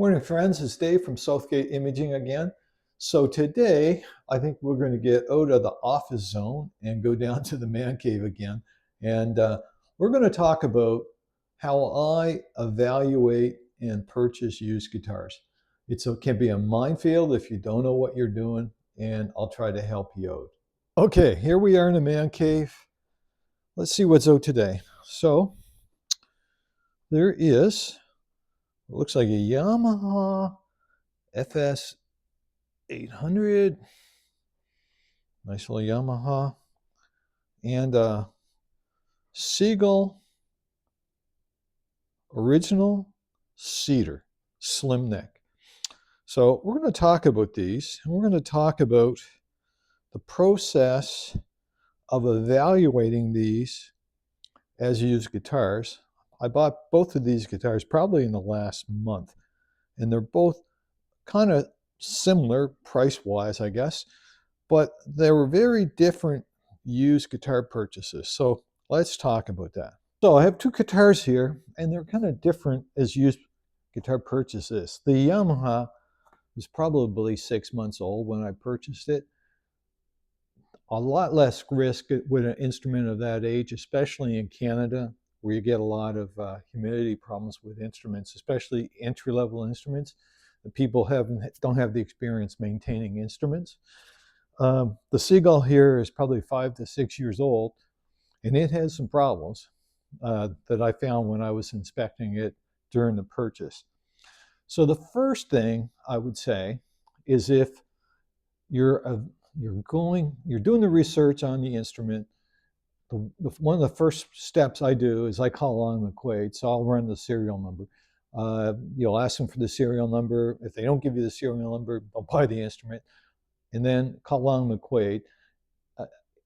Morning, friends. It's Dave from Southgate Imaging again. So today, I think we're going to get out of the office zone and go down to the man cave again. And we're going to talk about how I evaluate and purchase used guitars. It can be a minefield if you don't know what you're doing, and I'll try to help you out. Okay, here we are in the man cave. Let's see what's out today. So there is, it looks like a Yamaha FS 800, nice little Yamaha, and Seagull Original Slim neck. So we're going to talk about these, and we're going to talk about the process of evaluating these as used guitars. I bought both of these guitars probably in the last month, and they're both kind of similar price-wise, I guess, but they were very different used guitar purchases. So let's talk about that. So I have two guitars here, and they're kind of different as used guitar purchases. The Yamaha was probably 6 months old when I purchased it. A lot less risk with an instrument of that age, especially in Canada, where you get a lot of humidity problems with instruments, especially entry-level instruments. The people don't have the experience maintaining instruments. The Seagull here is probably 5 to 6 years old, and it has some problems that I found when I was inspecting it during the purchase. So the first thing I would say is if you're doing the research on the instrument, one of the first steps I do is I call along McQuaid, so I'll run the serial number. You'll ask them for the serial number. If they don't give you the serial number, they'll buy the instrument. And then call along McQuaid.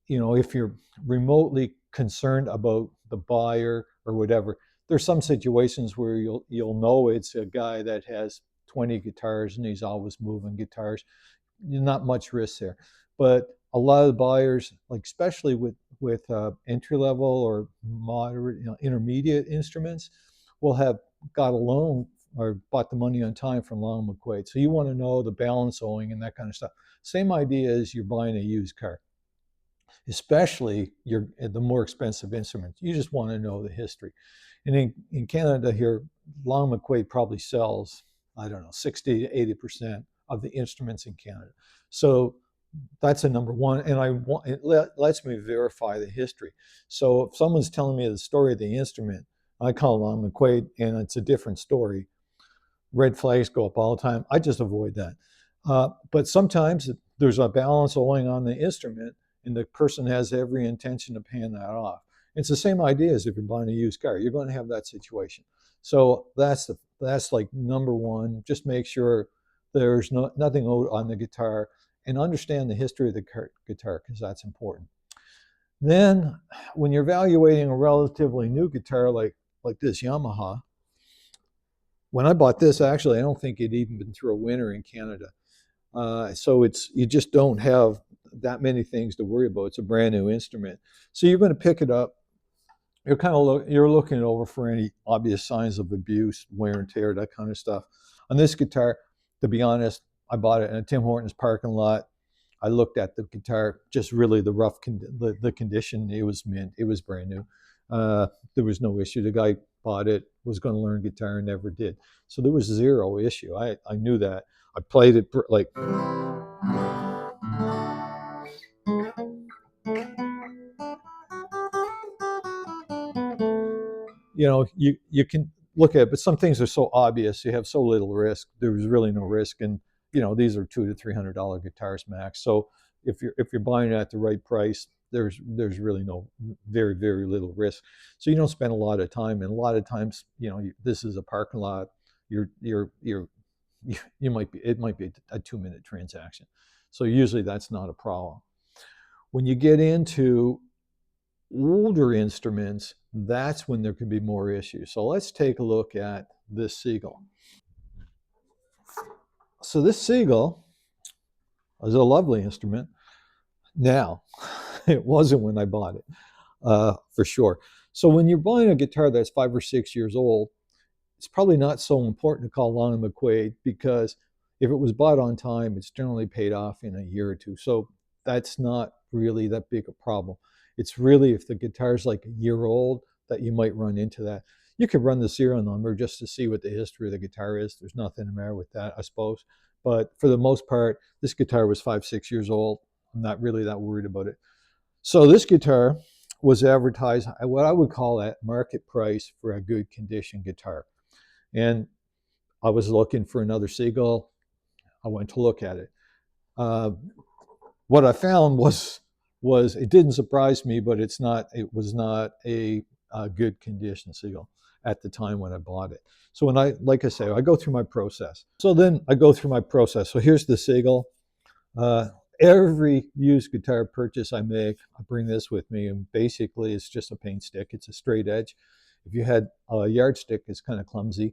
If you're remotely concerned about the buyer or whatever, there's some situations where you'll know it's a guy that has 20 guitars and he's always moving guitars. Not much risk there. But a lot of the buyers, like especially with entry level or moderate, intermediate instruments, will have got a loan or bought the money on time from Long McQuaid. So you want to know the balance owing and that kind of stuff. Same idea as you're buying a used car, especially the more expensive instruments. You just want to know the history. And in Canada here, Long McQuaid probably sells, I don't know, 60 to 80% of the instruments in Canada. So that's a number one, and it lets me verify the history. So if someone's telling me the story of the instrument, I call Long McQuaid, and it's a different story. Red flags go up all the time. I just avoid that. But sometimes there's a balance owing on the instrument, and the person has every intention of paying that off. It's the same idea as if you're buying a used car. You're going to have that situation. So that's like number one. Just make sure there's nothing owed on the guitar, and understand the history of the guitar, because that's important. Then when you're evaluating a relatively new guitar like this Yamaha, when I bought this, actually, I don't think it'd even been through a winter in Canada. So you just don't have that many things to worry about. It's a brand new instrument. So you're going to pick it up. You're looking over for any obvious signs of abuse, wear and tear, that kind of stuff. On this guitar, to be honest, I bought it in a Tim Hortons parking lot. I looked at the guitar, just really the rough the condition. It was mint. It was brand new. There was no issue. The guy bought it, was going to learn guitar, and never did. So there was zero issue. I knew that. I played it like. You can look at it, but some things are so obvious, you have so little risk. There's really no risk, and these are $200 to $300 guitars max. So if you're buying it at the right price, there's really no very, very little risk. So you don't spend a lot of time, and a lot of times, this is a parking lot. It might be a 2-minute transaction. So usually that's not a problem. When you get into older instruments, that's when there could be more issues. So let's take a look at this Seagull. So this Seagull is a lovely instrument. Now, it wasn't when I bought it, for sure. So when you're buying a guitar that's 5 or 6 years old, it's probably not so important to call Long and McQuaid, because if it was bought on time, it's generally paid off in a year or two. So that's not really that big a problem. It's really if the guitar's like a year old that you might run into that. You could run the serial number just to see what the history of the guitar is. There's nothing the matter with that, I suppose. But for the most part, this guitar was 5, 6 years old. I'm not really that worried about it. So this guitar was advertised at what I would call at market price for a good condition guitar. And I was looking for another Seagull. I went to look at it. What I found was it didn't surprise me, but it was not a good condition Seagull at the time when I bought it. So when like I say, I go through my process. So then I go through my process. So here's the Seagull. Every used guitar purchase I make, I bring this with me, and basically it's just a paint stick. It's a straight edge. If you had a yardstick, it's kind of clumsy.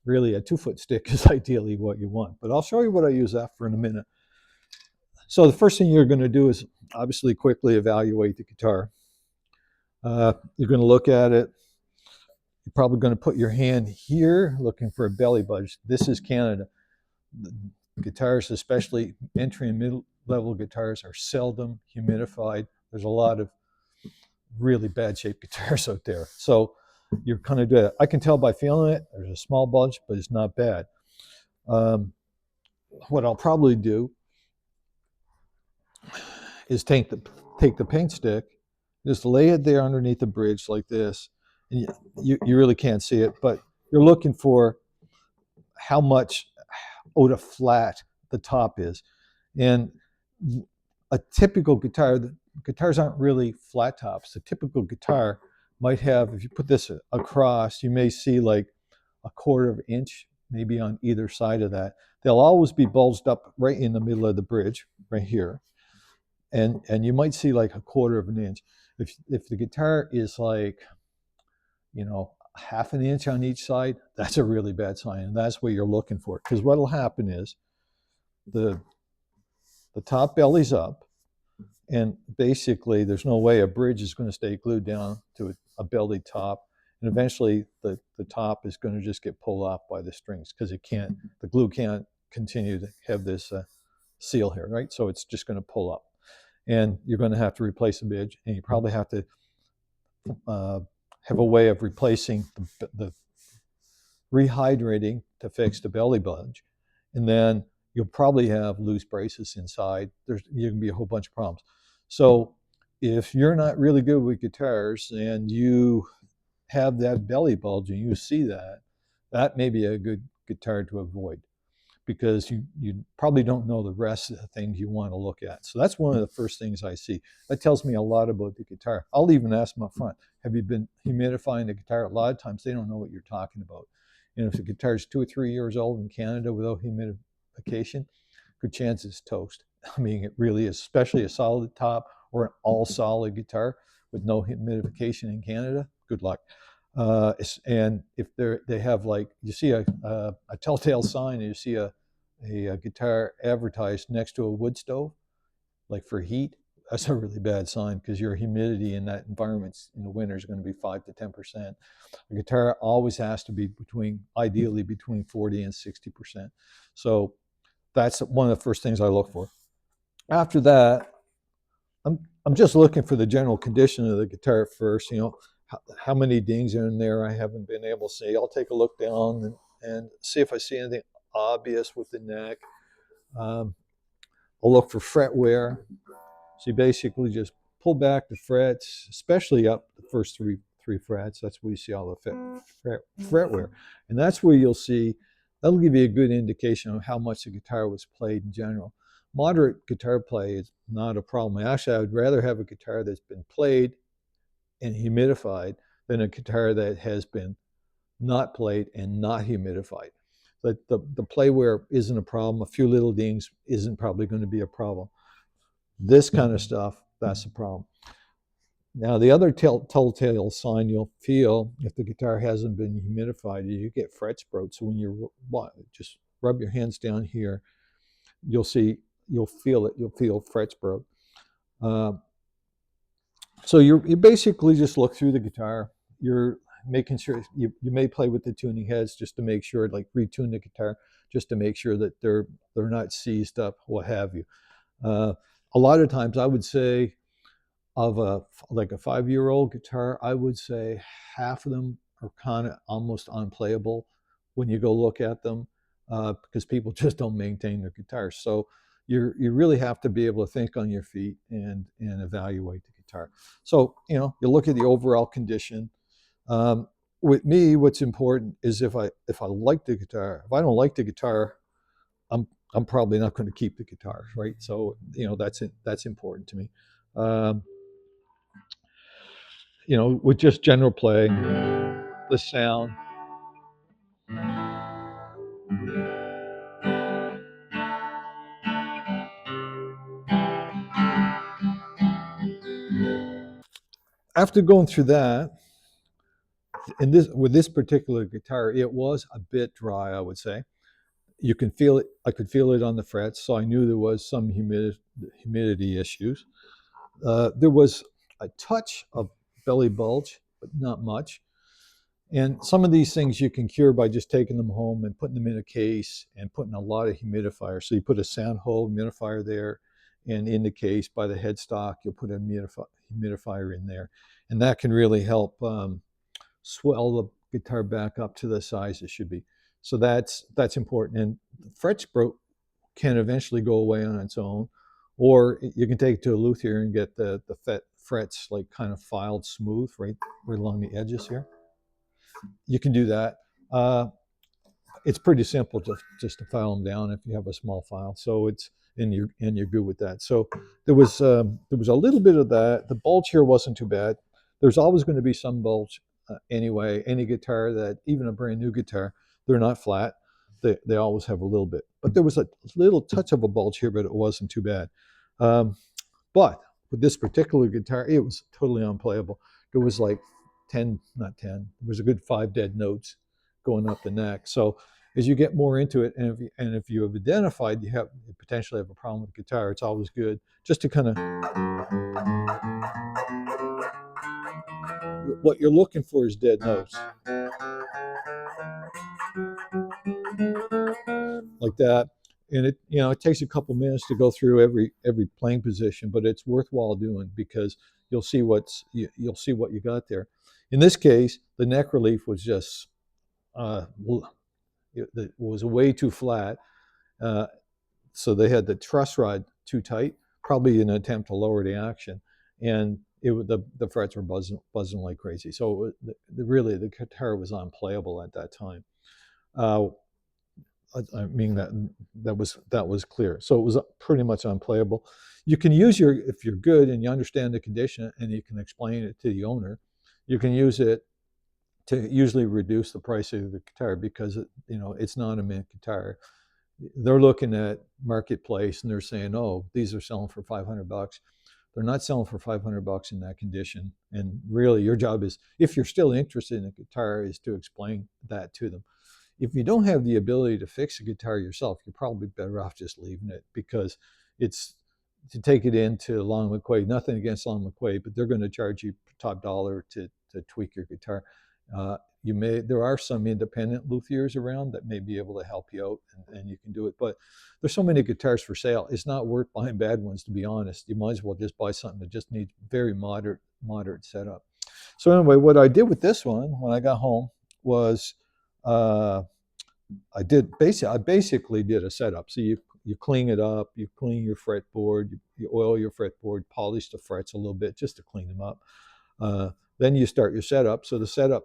Really, a 2-foot stick is ideally what you want. But I'll show you what I use that for in a minute. So the first thing you're going to do is obviously quickly evaluate the guitar. You're going to look at it. You're probably going to put your hand here looking for a belly budge. This is Canada. Guitars, especially entry and mid-level guitars, are seldom humidified. There's a lot of really bad shaped guitars out there. So you're kind of do it. I can tell by feeling it. There's a small budge, but it's not bad. What I'll probably do is take the paint stick, just lay it there underneath the bridge like this. And you really can't see it, but you're looking for how much out of flat the top is. And a typical guitar, the guitars aren't really flat tops. A typical guitar might have, if you put this across, you may see like a 1/4 inch maybe on either side of that. They'll always be bulged up right in the middle of the bridge, right here. And you might see like a 1/4 inch. If the guitar is like, you know, 1/2 inch on each side, that's a really bad sign, and that's what you're looking for. Because what will happen is the top belly's up, and basically there's no way a bridge is going to stay glued down to a belly top, and eventually the top is going to just get pulled off by the strings, because the glue can't continue to have this seal here, right? So it's just going to pull up, and you're going to have to replace the bridge, and you probably have to have a way of replacing the rehydrating to fix the belly budge. And then you'll probably have loose braces inside. You can be a whole bunch of problems. So if you're not really good with guitars and you have that belly bulge and you see that may be a good guitar to avoid, because you probably don't know the rest of the things you want to look at. So that's one of the first things I see. That tells me a lot about the guitar. I'll even ask them up front, have you been humidifying the guitar? A lot of times they don't know what you're talking about. And if the guitar is 2 or 3 years old in Canada without humidification, good chance it's toast. I mean, it really is, especially a solid top or an all solid guitar with no humidification in Canada, good luck. And if they have, like, you see a telltale sign, and you see a guitar advertised next to a wood stove, like for heat, that's a really bad sign, because your humidity in that environment in the winter is going to be 5 to 10%. A guitar always has to be ideally between 40 and 60%. So that's one of the first things I look for. After that, I'm just looking for the general condition of the guitar first. You know, how many dings are in there I haven't been able to see. I'll take a look down and see if I see anything obvious with the neck. I'll look for fret wear. So you basically just pull back the frets, especially up the first three frets. That's where you see all the fret wear. And that's where you'll see, that'll give you a good indication of how much the guitar was played in general. Moderate guitar play is not a problem. Actually, I would rather have a guitar that's been played and humidified than a guitar that has been not played and not humidified. But the play wear isn't a problem. A few little dings isn't probably going to be a problem. This kind of stuff, that's a problem. Now, the other telltale sign you'll feel if the guitar hasn't been humidified, you get fret sprout. So when you just rub your hands down here, you'll feel it. You'll feel fret sprout. So you basically just look through the guitar. making sure you may play with the tuning heads just to make sure, like retune the guitar just to make sure that they're not seized up, what have you. Uh, a lot of times, I would say of a 5-year-old guitar, I would say half of them are kind of almost unplayable when you go look at them, because people just don't maintain their guitars. So you really have to be able to think on your feet and evaluate the guitar. So you look at the overall condition. Um, with me, what's important is if I like the guitar. If I don't like the guitar, I'm I'm probably not going to keep the guitar, right? So that's important to me. Um, with just general play, the sound. After going through that, and this with this particular guitar, it was a bit dry, I would say. You can feel it. I could feel it on the frets, so I knew there was some humidity issues. There was a touch of belly bulge, but not much. And some of these things you can cure by just taking them home and putting them in a case and putting a lot of humidifier. So you put a sand hole humidifier there, and in the case by the headstock, you'll put a humidifier in there. And that can really help swell the guitar back up to the size it should be. So that's important. And frets can eventually go away on its own, or you can take it to a luthier and get the frets like kind of filed smooth right along the edges here. You can do that. Uh, it's pretty simple just to file them down if you have a small file. So and you're good with that. So there was a little bit of that. The bulge here wasn't too bad. There's always going to be some bulge anyway. Any guitar that, even a brand new guitar, they're not flat. They always have a little bit. But there was a little touch of a bulge here, but it wasn't too bad. Um, but with this particular guitar, it was totally unplayable. There was like 10, not 10, there was a good 5 dead notes going up the neck. So as you get more into it, and if you have identified you potentially have a problem with the guitar, it's always good just to kind of, what you're looking for is dead notes like that. And it takes a couple minutes to go through every playing position, but it's worthwhile doing because you'll see what you got there. In this case, the neck relief was just it was way too flat. Uh, so they had the truss rod too tight, probably in an attempt to lower the action, and the frets were buzzing like crazy. So really the guitar was unplayable at that time. Uh, I mean that was clear. So it was pretty much unplayable. You can use if you're good and you understand the condition and you can explain it to the owner, you can use it to usually reduce the price of the guitar because it's not a mint guitar. They're looking at marketplace and they're saying, oh, these are selling for $500. They're not selling for $500 in that condition. And really your job is, if you're still interested in a guitar, is to explain that to them. If you don't have the ability to fix a guitar yourself, you're probably better off just leaving it, because it's to take it into Long McQuade. Nothing against Long McQuade, but they're going to charge you top dollar to tweak your guitar. There are some independent luthiers around that may be able to help you out, and you can do it. But there's so many guitars for sale. It's not worth buying bad ones, to be honest. You might as well just buy something that just needs very moderate setup. So anyway, what I did with this one when I got home was I basically did a setup. So you clean it up, you clean your fretboard, you oil your fretboard, polish the frets a little bit just to clean them up. Then you start your setup. So the setup,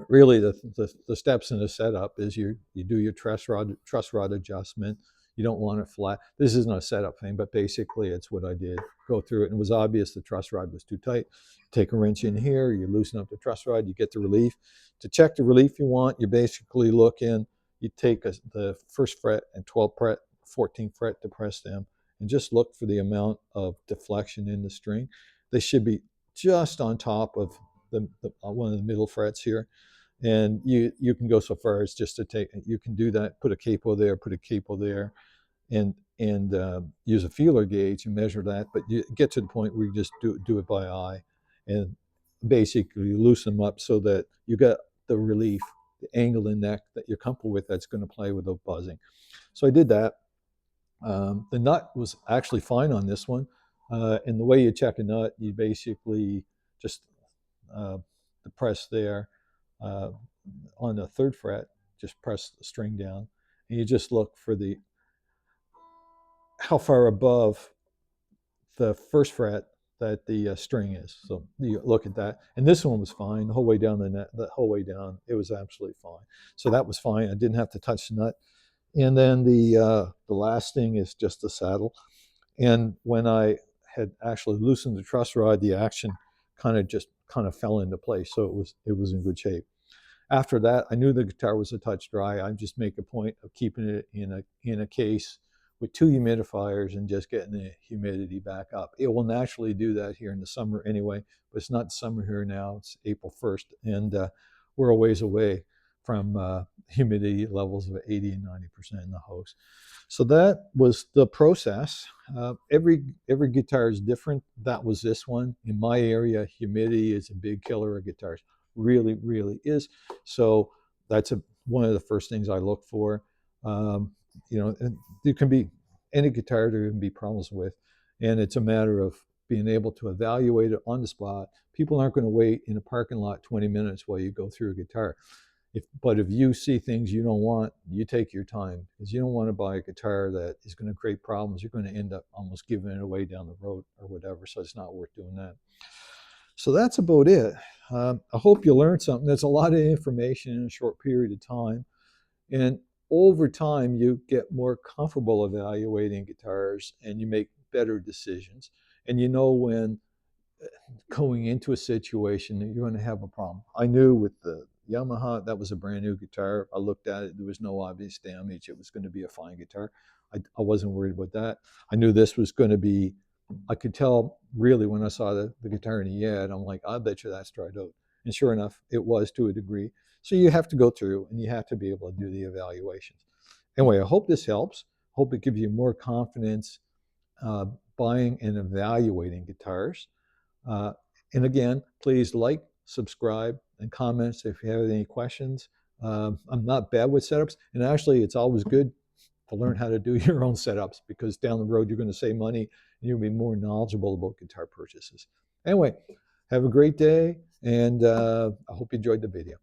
really the steps in the setup is you do your truss rod adjustment. You don't want it flat. This isn't a setup thing, but basically it's what I did. Go through it, and it was obvious the truss rod was too tight. Take a wrench in here, you loosen up the truss rod, you get the relief. To check the relief you want, you basically look in, you take the first fret and 12th fret, 14th fret, depress them, and just look for the amount of deflection in the string. They should be just on top of one of the middle frets here. And you can go so far as just to you can do that, put a capo there, and use a feeler gauge and measure that. But you get to the point where you just do it by eye, and basically loosen them up so that you get the relief, the angle in neck that you're comfortable with that's going to play without buzzing. So I did that. The nut was actually fine on this one. And the way you check a nut, you basically just uh, press there uh, on the third fret, just press the string down, and you just look for the how far above the first fret that the string is. So you look at that, and this one was fine the whole way down the net. The whole way down, it was absolutely fine. So that was fine. I didn't have to touch the nut. And then the last thing is just the saddle. And when I had actually loosened the truss rod, the action kind of fell into place. So it was in good shape. After that, I knew the guitar was a touch dry. I just make a point of keeping it in a case with 2 humidifiers and just getting the humidity back up. It will naturally do that here in the summer anyway, but it's not summer here now. It's April 1st, and we're a ways away from humidity levels of 80 and 90% in the house. So that was the process. Every guitar is different. That was this one. In my area, humidity is a big killer of guitars. Really, really is. So that's one of the first things I look for. And there can be any guitar there can be problems with, and it's a matter of being able to evaluate it on the spot. People aren't going to wait in a parking lot 20 minutes while you go through a guitar. But if you see things you don't want, you take your time, because you don't want to buy a guitar that is going to create problems. You're going to end up almost giving it away down the road or whatever. So it's not worth doing that. So that's about it. I hope you learned something. There's a lot of information in a short period of time. And over time, you get more comfortable evaluating guitars and you make better decisions. And you know when going into a situation that you're going to have a problem. I knew with the Yamaha, that was a brand new guitar. I looked at it, there was no obvious damage. It was going to be a fine guitar. I wasn't worried about that. I knew this was going to be, I could tell really when I saw the guitar in the ad, I'm like, I bet you that's dried out. And sure enough, it was to a degree. So you have to go through and you have to be able to do the evaluations. Anyway, I hope this helps. Hope it gives you more confidence uh, buying and evaluating guitars. Uh, and again, please like, subscribe, and comments if you have any questions. I'm not bad with setups, and actually, it's always good to learn how to do your own setups, because down the road you're going to save money and you'll be more knowledgeable about guitar purchases. Anyway, have a great day, and I hope you enjoyed the video.